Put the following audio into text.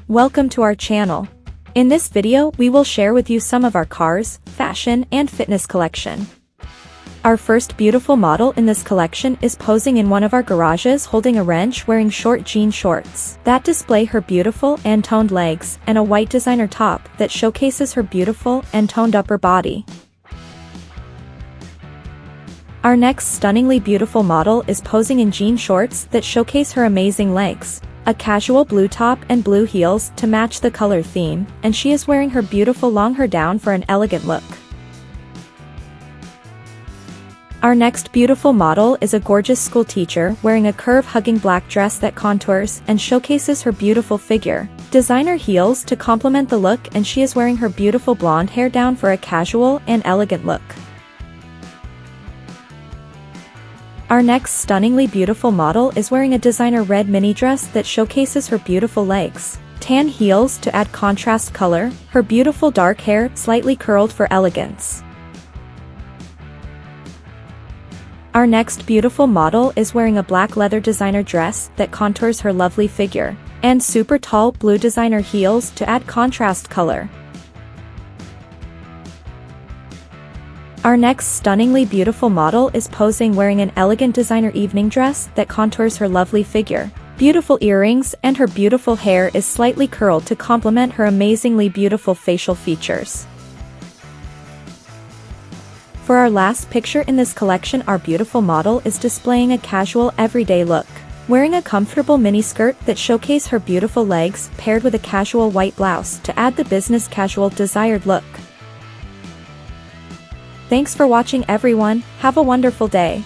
Welcome to our channel. In this video we will share with you some of our cars, fashion and fitness collection. Our first beautiful model in this collection is posing in one of our garages holding a wrench wearing short jean shorts that display her beautiful and toned legs and a white designer top that showcases her beautiful and toned upper body. Our next stunningly beautiful model is posing in jean shorts that showcase her amazing legs, a casual blue top and blue heels to match the color theme, and she is wearing her beautiful long hair down for an elegant look. Our next beautiful model is a gorgeous school teacher wearing a curve-hugging black dress that contours and showcases her beautiful figure, designer heels to complement the look, and she is wearing her beautiful blonde hair down for a casual and elegant look. Our next stunningly beautiful model is wearing a designer red mini dress that showcases her beautiful legs, tan heels to add contrast color, her beautiful dark hair slightly curled for elegance. Our next beautiful model is wearing a black leather designer dress that contours her lovely figure, and super tall blue designer heels to add contrast color. Our next stunningly beautiful model is posing wearing an elegant designer evening dress that contours her lovely figure, beautiful earrings, and her beautiful hair is slightly curled to complement her amazingly beautiful facial features. For our last picture in this collection, our beautiful model is displaying a casual everyday look, wearing a comfortable mini skirt that showcases her beautiful legs paired with a casual white blouse to add the business casual desired look. Thanks for watching everyone, have a wonderful day.